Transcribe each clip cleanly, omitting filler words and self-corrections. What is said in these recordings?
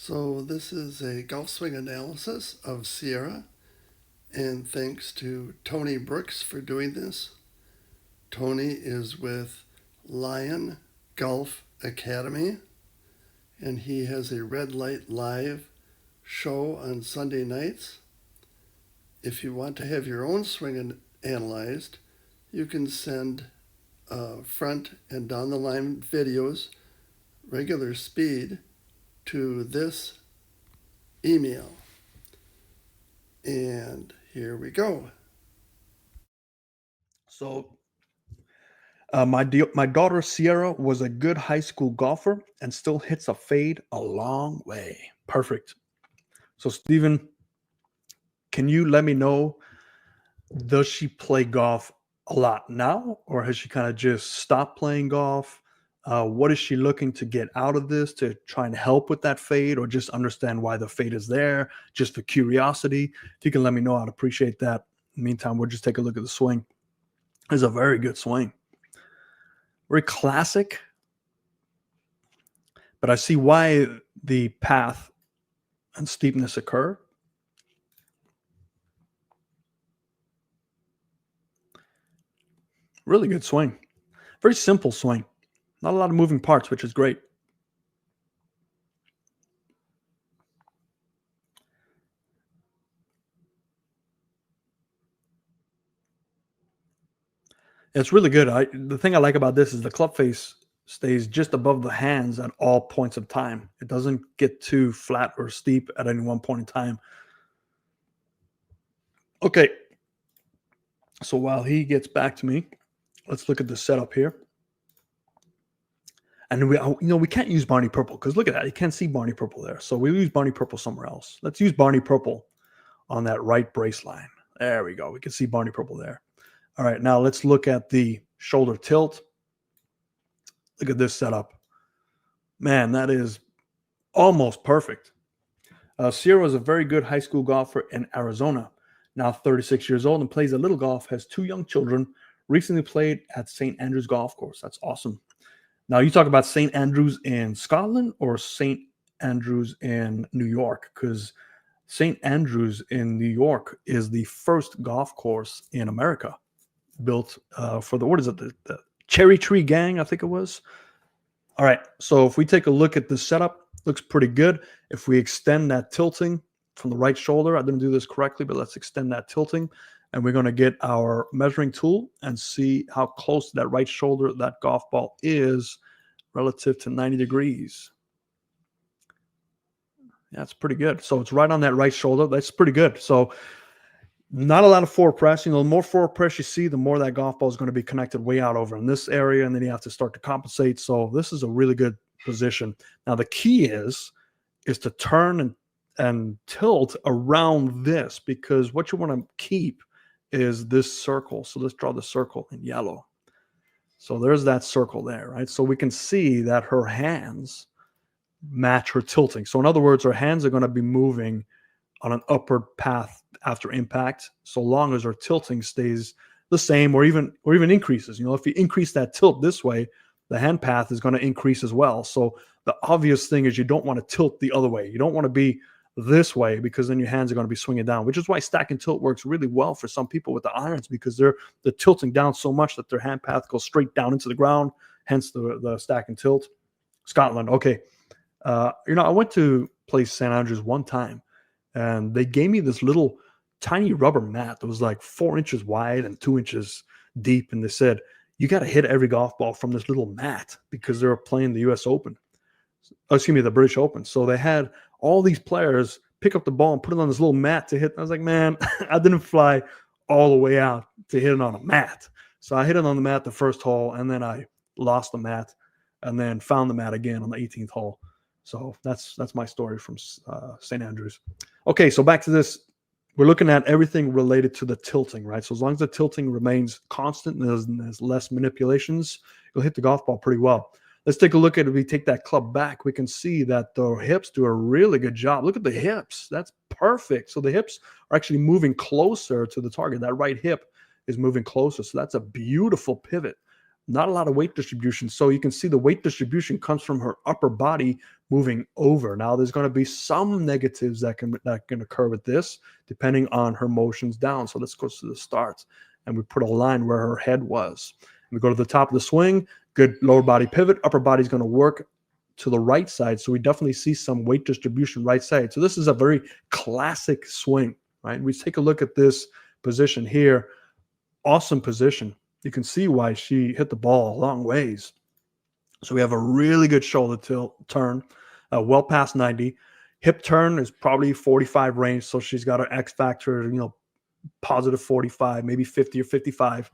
So this is a golf swing analysis of Sierra, and thanks to Tony Brooks for doing this. Tony is with Lion Golf Academy, and he has a Red Light Live show on Sunday nights. If you want to have your own swing analyzed, you can send front and down the line videos, regular speed, to this email. And here we go. So, my daughter Sierra was a good high school golfer and still hits a fade a long way. Perfect. So, Stephen, can you let me know, does she play golf a lot now, or has she kind of just stopped playing golf? What is she looking to get out of this to try and help with that fade, or just understand why the fade is there, just for curiosity? If you can let me know, I'd appreciate that. In the meantime, we'll just take a look at the swing. It's a very good swing. Very classic, but I see why the path and steepness occur. Really good swing. Very simple swing. Not a lot of moving parts, which is great. It's really good. The thing I like about this is the club face stays just above the hands at all points of time. It doesn't get too flat or steep at any one point in time. Okay. So while he gets back to me, let's look at the setup here. And we can't use Barney Purple because look at that. You can't see Barney Purple there. So we'll use Barney Purple somewhere else. Let's use Barney Purple on that right brace line. There we go. We can see Barney Purple there. All right, now let's look at the shoulder tilt. Look at this setup. Man, that is almost perfect. Sierra is a very good high school golfer in Arizona, now 36 years old and plays a little golf, has two young children, recently played at St. Andrews Golf Course. That's awesome. Now, you talk about St. Andrews in Scotland or St. Andrews in New York? Because St. Andrews in New York is the first golf course in America built for the Cherry Tree Gang, I think it was. All right, so if we take a look at the setup, looks pretty good. If we extend that tilting from the right shoulder, I didn't do this correctly, but let's extend that tilting, and we're going to get our measuring tool and see how close to that right shoulder that golf ball is relative to 90 degrees. Yeah, it's pretty good. So it's right on that right shoulder. That's pretty good. So not a lot of forward press. The more forward press you see, the more that golf ball is going to be connected way out over in this area, and then you have to start to compensate. So this is a really good position. Now the key is to turn and tilt around this, because what you want to keep is this circle. So let's draw the circle in yellow. So there's that circle there, right? So we can see that her hands match her tilting. So in other words, her hands are going to be moving on an upward path after impact, so long as her tilting stays the same or even increases. If you increase that tilt this way, the hand path is going to increase as well. So the obvious thing is you don't want to tilt the other way. You don't want to be this way, because then your hands are going to be swinging down, which is why stack and tilt works really well for some people with the irons, because they're tilting down so much that their hand path goes straight down into the ground, hence the stack and tilt. Scotland. Okay. I went to play St. Andrews one time, and they gave me this little tiny rubber mat that was like 4 inches wide and 2 inches deep. And they said, you got to hit every golf ball from this little mat, because they were playing the US Open. The British Open. So they had all these players pick up the ball and put it on this little mat to hit. I was like, man, I didn't fly all the way out to hit it on a mat. So I hit it on the mat the first hole, and then I lost the mat and then found the mat again on the 18th hole. So that's my story from St. Andrews. Okay, so back to this. We're looking at everything related to the tilting, right? So as long as the tilting remains constant and there's less manipulations, you'll hit the golf ball pretty well. Let's take a look at it. If we take that club back, we can see that the hips do a really good job. Look at the hips. That's perfect. So the hips are actually moving closer to the target. That right hip is moving closer. So that's a beautiful pivot not a lot of weight distribution. So you can see the weight distribution comes from her upper body moving over. Now there's going to be some negatives that can occur with this, depending on her motions down. So let's go to the start, and we put a line where her head was. We go to the top of the swing, good lower body pivot, upper body is going to work to the right side. So we definitely see some weight distribution right side. So this is a very classic swing, right? We take a look at this position here. Awesome position. You can see why she hit the ball a long ways. So we have a really good shoulder turn, well past 90. Hip turn is probably 45 range. So she's got her X factor, positive 45, maybe 50 or 55.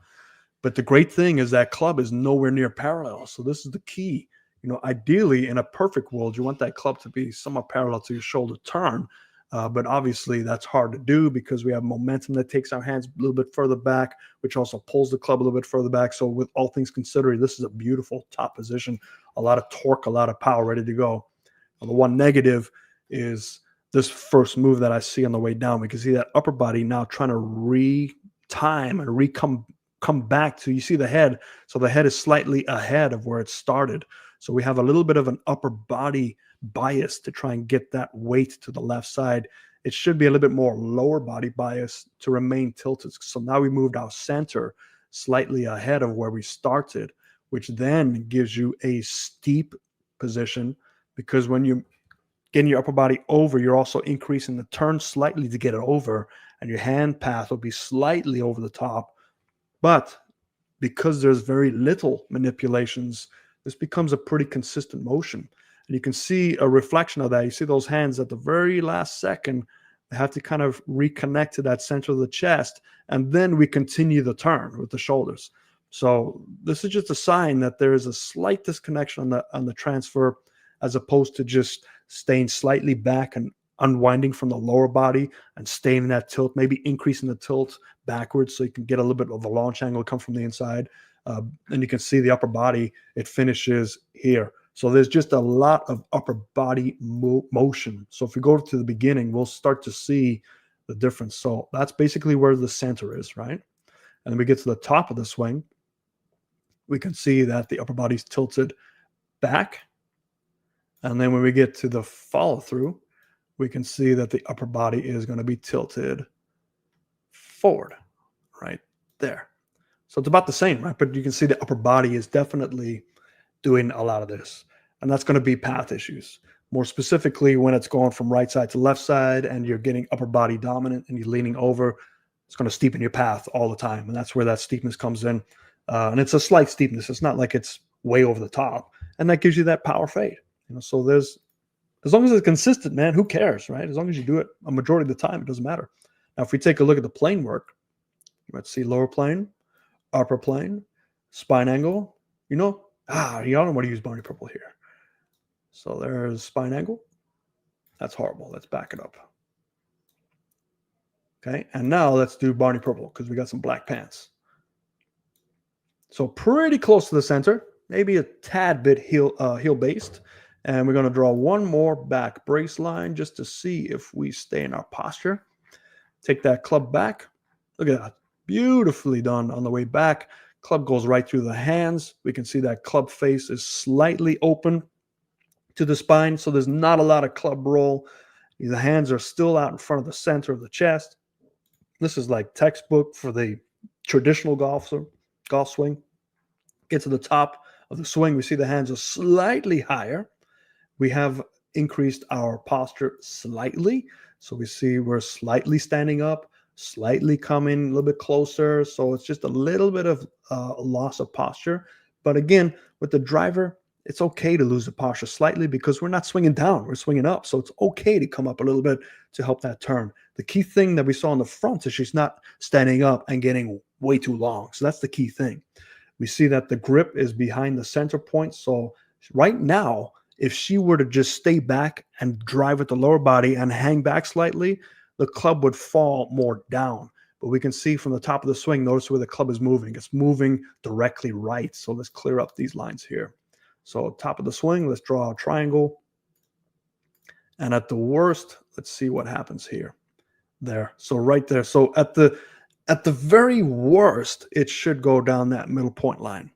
But the great thing is that club is nowhere near parallel. So this is the key. Ideally, in a perfect world, you want that club to be somewhat parallel to your shoulder turn. But obviously, that's hard to do because we have momentum that takes our hands a little bit further back, which also pulls the club a little bit further back. So with all things considered, this is a beautiful top position, a lot of torque, a lot of power ready to go. Now, the one negative is this first move that I see on the way down. We can see that upper body now trying to re-time and come back to, you see the head. So the head is slightly ahead of where it started. So we have a little bit of an upper body bias to try and get that weight to the left side. It should be a little bit more lower body bias to remain tilted. So now we moved our center slightly ahead of where we started, which then gives you a steep position, because when you're getting your upper body over, you're also increasing the turn slightly to get it over, and your hand path will be slightly over the top. But because there's very little manipulations, this becomes a pretty consistent motion. And you can see a reflection of that. You see those hands at the very last second, they have to kind of reconnect to that center of the chest. And then we continue the turn with the shoulders. So this is just a sign that there is a slight disconnection on the transfer, as opposed to just staying slightly back and unwinding from the lower body and staying in that tilt, maybe increasing the tilt backwards so you can get a little bit of a launch angle come from the inside. And you can see the upper body, it finishes here. So there's just a lot of upper body motion. So if we go to the beginning, we'll start to see the difference. So that's basically where the center is, right? And then we get to the top of the swing. We can see that the upper body's tilted back. And then when we get to the follow through, we can see that the upper body is going to be tilted forward right there. So it's about the same, right? But you can see the upper body is definitely doing a lot of this. And that's going to be path issues. More specifically, when it's going from right side to left side and you're getting upper body dominant and you're leaning over, it's going to steepen your path all the time. And that's where that steepness comes in. And it's a slight steepness. It's not like it's way over the top. And that gives you that power fade. So there's, as long as it's consistent, man, who cares, right? As long as you do it a majority of the time, it doesn't matter. Now, if we take a look at the plane work, you might see lower plane, upper plane, spine angle. You don't want to use Barney Purple here. So there's spine angle. That's horrible. Let's back it up. Okay, and now let's do Barney Purple because we got some black pants. So pretty close to the center, maybe a tad bit heel based. And we're going to draw one more back brace line just to see if we stay in our posture. Take that club back. Look at that. Beautifully done on the way back. Club goes right through the hands. We can see that club face is slightly open to the spine, so there's not a lot of club roll. The hands are still out in front of the center of the chest. This is like textbook for the traditional golf swing. Get to the top of the swing. We see the hands are slightly higher. We have increased our posture slightly. So we see we're slightly standing up, slightly coming a little bit closer. So it's just a little bit of loss of posture. But again, with the driver, it's okay to lose the posture slightly because we're not swinging down, we're swinging up. So it's okay to come up a little bit to help that turn. The key thing that we saw in the front is she's not standing up and getting way too long. So that's the key thing. We see that the grip is behind the center point. So right now, if she were to just stay back and drive with the lower body and hang back slightly, the club would fall more down. But we can see from the top of the swing, notice where the club is moving. It's moving directly right. So let's clear up these lines here. So top of the swing, let's draw a triangle. And at the worst, let's see what happens here. There. So right there. So at the very worst, it should go down that middle point line.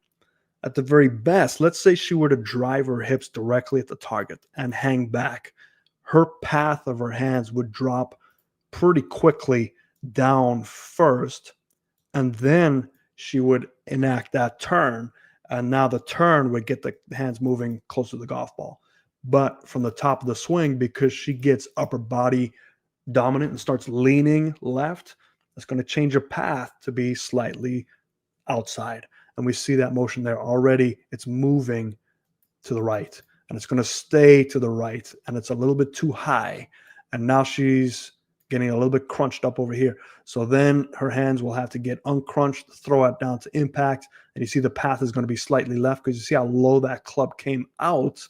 at the very best, let's say she were to drive her hips directly at the target and hang back, her path of her hands would drop pretty quickly down first, and then she would enact that turn. And now the turn would get the hands moving closer to the golf ball. But from the top of the swing, because she gets upper body dominant and starts leaning left, it's going to change her path to be slightly outside. And we see that motion there already. It's moving to the right and it's going to stay to the right. And it's a little bit too high. And now she's getting a little bit crunched up over here. So then her hands will have to get uncrunched, throw it down to impact. And you see the path is going to be slightly left because you see how low that club came out.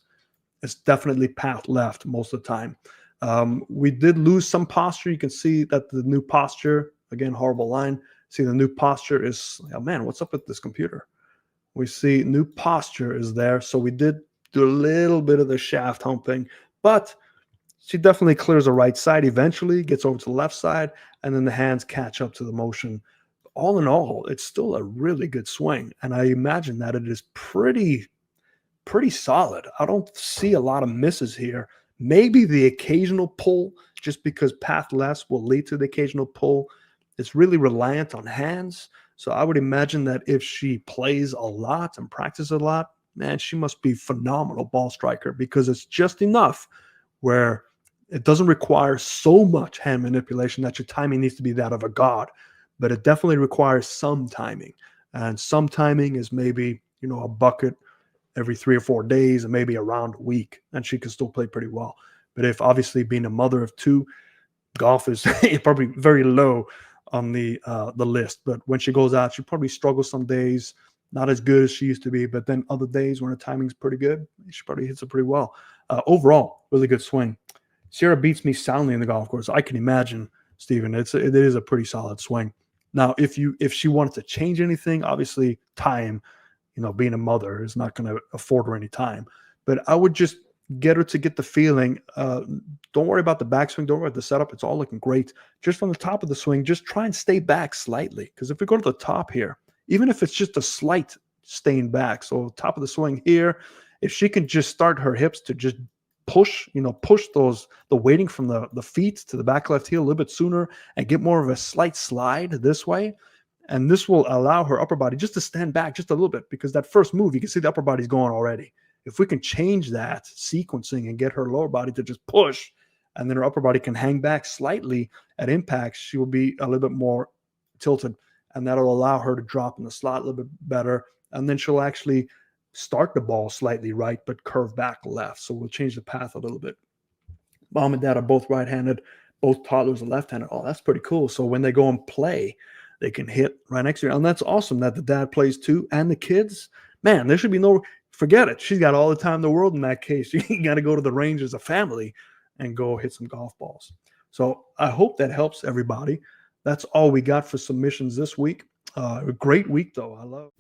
It's definitely path left most of the time. We did lose some posture. You can see that the new posture, again, horrible line. See the new posture is, oh man, what's up with this computer? We see new posture is there. So we did do a little bit of the shaft humping, but she definitely clears the right side eventually, gets over to the left side, and then the hands catch up to the motion. All in all, it's still a really good swing. And I imagine that it is pretty solid. I don't see a lot of misses here. Maybe the occasional pull, just because path less will lead to the occasional pull. It's really reliant on hands. So I would imagine that if she plays a lot and practices a lot, man, she must be phenomenal ball striker because it's just enough where it doesn't require so much hand manipulation that your timing needs to be that of a god, but it definitely requires some timing. And some timing is maybe, a bucket every 3 or 4 days and maybe around a week, and she can still play pretty well. But if obviously being a mother of two, golf is probably very low on the list. But when she goes out, she probably struggles some days, not as good as she used to be. But then other days when her timing's pretty good, she probably hits it pretty well. Overall, really good swing. Sierra beats me soundly in the golf course. I can imagine, Stephen. It is a pretty solid swing. Now, if she wanted to change anything, obviously time, being a mother is not going to afford her any time. But I would just get her to get the feeling. Don't worry about the backswing. Don't worry about the setup. It's all looking great. Just from the top of the swing, just try and stay back slightly. Because if we go to the top here, even if it's just a slight staying back, so top of the swing here, if she can just start her hips to just push the weighting from the feet to the back left heel a little bit sooner and get more of a slight slide this way. And this will allow her upper body just to stand back just a little bit, because that first move, you can see the upper body's going already. If we can change that sequencing and get her lower body to just push, and then her upper body can hang back slightly at impact, she will be a little bit more tilted, and that'll allow her to drop in the slot a little bit better. And then she'll actually start the ball slightly right, but curve back left. So we'll change the path a little bit. Mom and dad are both right-handed. Both toddlers are left-handed. Oh, that's pretty cool. So when they go and play, they can hit right next to her. And that's awesome that the dad plays too. And the kids, man, there should be forget it. She's got all the time in the world in that case. You got to go to the range as a family and go hit some golf balls. So I hope that helps everybody. That's all we got for submissions this week. A great week, though. I love.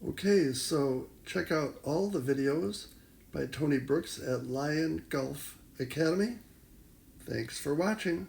Okay, so check out all the videos by Tony Brooks at Lion Golf Academy. Thanks for watching.